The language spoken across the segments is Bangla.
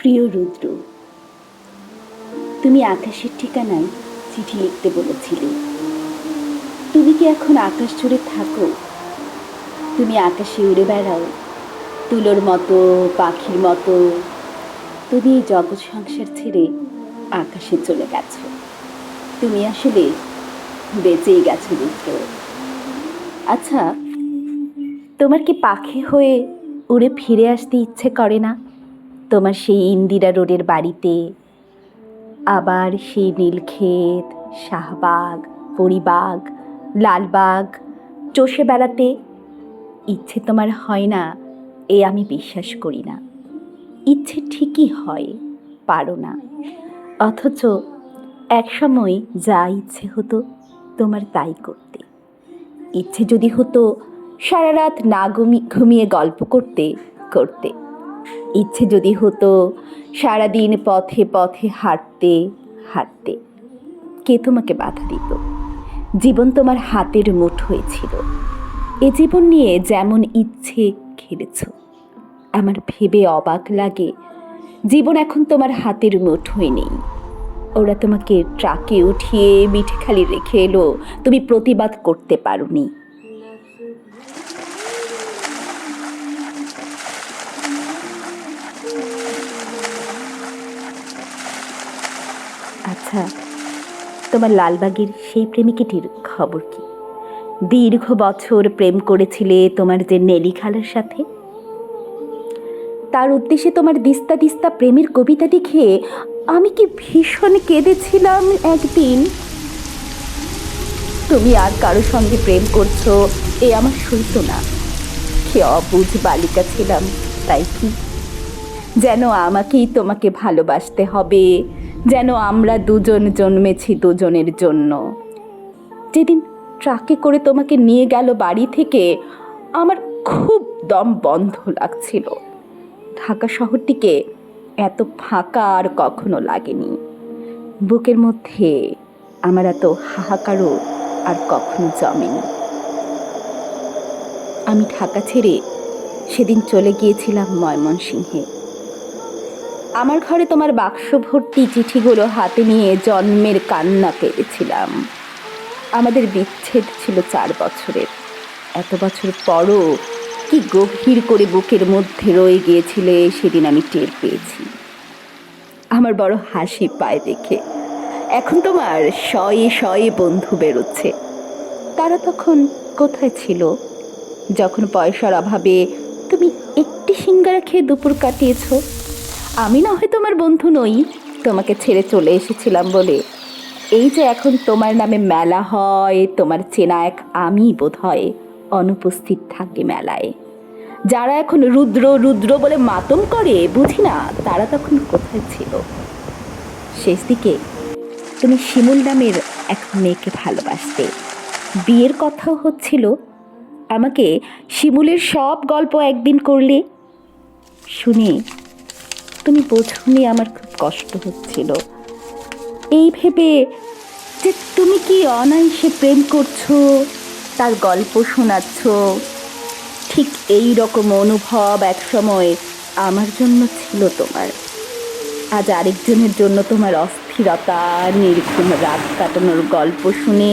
প্রিয় রুদ্র, তুমি আকাশের ঠিকানায় চিঠি লিখতে বলেছিলে। তুমি কি এখন আকাশ জুড়ে থাকো? তুমি আকাশে উড়ে বেড়াও তুলোর মতো, পাখির মতো। তুমি এই জগৎ সংসার ছেড়ে আকাশে চলে গেছো। তুমি আসলে বেঁচেই গেছো রুদ্র। আচ্ছা, তোমার কি পাখি হয়ে উড়ে ফিরে আসতে ইচ্ছে করে না? তোমার সেই ইন্দিরা রোডের বাড়িতে, আবার সেই নীলক্ষেত, শাহবাগ, পরিবাগ, লালবাগ চষে বেড়াতে ইচ্ছে তোমার হয় না? এ আমি বিশ্বাস করি না। ইচ্ছে ঠিকই হয়, পারো না। অথচ একসময় যা ইচ্ছে হতো তোমার তাই করতে। ইচ্ছে যদি হতো সারা রাত না ঘুমিয়ে গল্প করতে করতে। ইচ্ছে যদি হতো সারাদিন পথে পথে হাঁটতে হাঁটতে। কে তোমাকে বাধা দিত? জীবন তোমার হাতের মুঠোয় ছিল। এ জীবন নিয়ে যেমন ইচ্ছে খেলেছ। আমার ভেবে অবাক লাগে, জীবন এখন তোমার হাতের মুঠোয় নেই। ওরা তোমাকে ট্রাকে উঠিয়ে মিঠেখালি রেখে এলো, তুমি প্রতিবাদ করতে পারোনি। আচ্ছা, তোমার লালবাগের সেই প্রেমিকটির খবর কি? দীর্ঘ বছর প্রেম করেছিলে তোমার যে নেলি খালার সাথে। তার উদ্দেশ্যে তোমার দিস্তা দিস্তা প্রেমের কবিতা দেখে আমি কি ভীষণ কেঁদেছিলাম একদিন। তুমি আর কারো সঙ্গে প্রেম করছো এ আমার সইতো না। সে অবুঝ বালিকা ছিলাম, তাই কি? যেন আমাকেই তোমাকে ভালোবাসতে হবে, যেন আমরা দুজন জন্মেছি দুজনের জন্য। যেদিন ট্রাকে করে তোমাকে নিয়ে গেল বাড়ি থেকে, আমার খুব দম বন্ধ লাগছিল। ঢাকা শহরটিকে এত ফাঁকা আর কখনো লাগেনি। বুকের মধ্যে আমার এত হাহাকারও আর কখনো জমেনি। আমি ঢাকা ছেড়ে সেদিন চলে গিয়েছিলাম ময়মনসিংহে। আমার ঘরে তোমার বাক্স ভর্তি চিঠিগুলো হাতে নিয়ে জন্মের কান্না পেয়েছিলাম। আমাদের বিচ্ছেদ ছিল 4 বছরের। এত বছর পরও কি গভীর করে বুকের মধ্যে রয়ে গিয়েছিলে সেদিন আমি টের পেয়েছি। আমার বড় হাসি পায় দেখে। এখন তোমার শয়ে শয়ে বন্ধু বেরোচ্ছে। তারা তখন কোথায় ছিল যখন পয়সার অভাবে তুমি একটি সিঙ্গারা খেয়ে দুপুর কাটিয়েছ? আমি না হয় তোমার বন্ধু নই, তোমাকে ছেড়ে চলে এসেছিলাম বলে। এই যে এখন তোমার নামে মেলা হয়, তোমার চেনা এক আমি বোধ হয় অনুপস্থিত থাকি মেলায়। যারা এখন রুদ্র রুদ্র বলে মাতম করে, বুঝি না তারা তখন কোথায় ছিল। শেষ দিকে তুমি শিমুল নামের এক মেয়েকে ভালোবাসতে। বিয়ের কথাও হচ্ছিল। আমাকে শিমুলের সব গল্প একদিন করলে। শুনে তুমি বোঝনি আমার খুব কষ্ট হচ্ছিল। এই ভেবে যে তুমি কি অনায়াসে প্রেম করছো, তার গল্প শোনাচ্ছ। ঠিক এই রকম অনুভব একসময় আমার জন্য ছিল তোমার। আজ আরেকজনের জন্য তোমার অস্থিরতা, নির্ঘুম রাত কাটানোর গল্প শুনে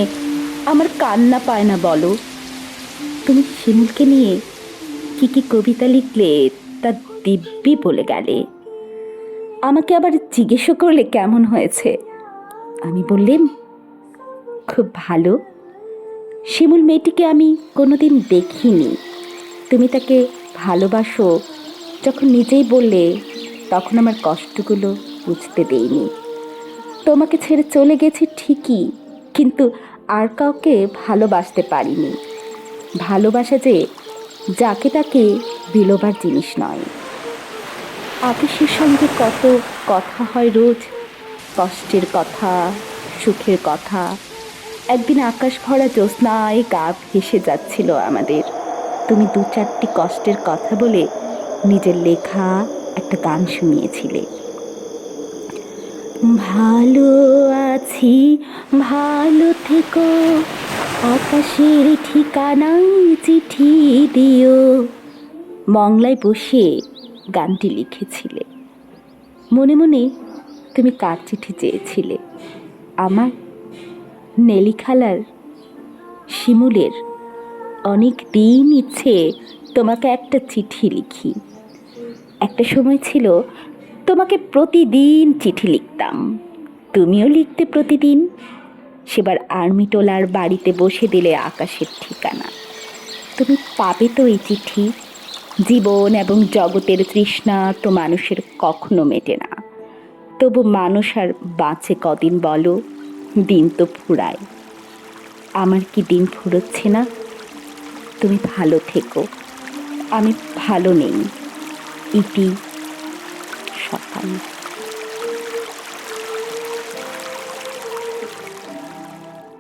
আমার কান্না পায় না বলো? তুমি শিমুলকে নিয়ে কি কি কবিতা লিখলে তা দিব্যি বলে গেলে। আমাকে আবার জিজ্ঞেসও করলে কেমন হয়েছে। আমি বললাম খুব ভালো। শিমুল মেয়েটিকে আমি কোনোদিন দেখিনি। তুমি তাকে ভালোবাসো যখন নিজেই বললে, তখন আমার কষ্টগুলো বুঝতে দেইনি। তোমাকে ছেড়ে চলে গেছি ঠিকই, কিন্তু আর কাউকে ভালোবাসতে পারিনি। ভালোবাসা যে যাকে তাকে বিলোবার জিনিস নয়। আকাশের সঙ্গে কত কথা হয় রোজ, কষ্টের কথা, সুখের কথা। একদিন আকাশ ভরা জ্যোৎস্নায় গা ভেসে যাচ্ছিল আমাদের। তুমি 2-4টি কষ্টের কথা বলে নিজের লেখা একটা গান শুনিয়েছিলে। ভালো আছি, ভালো থেকো, আকাশের ঠিকানায় চিঠি দিও। মংলায় বসে গানটি লিখেছিলে। মনে মনে তুমি কার চিঠি চেয়েছিলে? আমার, নেলি খালার, শিমুলের? অনেক দিন ইচ্ছে তোমাকে একটা চিঠি লিখি। একটা সময় ছিল তোমাকে প্রতিদিন চিঠি লিখতাম, তুমিও লিখতে প্রতিদিন। সেবার আর্মিটোলার বাড়িতে বসে দিলে আকাশের ঠিকানা। তুমি পাবে তো এই চিঠি। জীবন এবং জগতের তৃষ্ণা তো মানুষের কখনো মেটে না, তবু মানুষ আর বাঁচে কদিন বলো? দিন তো ফুরায়। আমার কি দিন ফুরোচ্ছে না? তুমি ভালো থেকো, আমি ভালো নেই। ইতি, সকাল।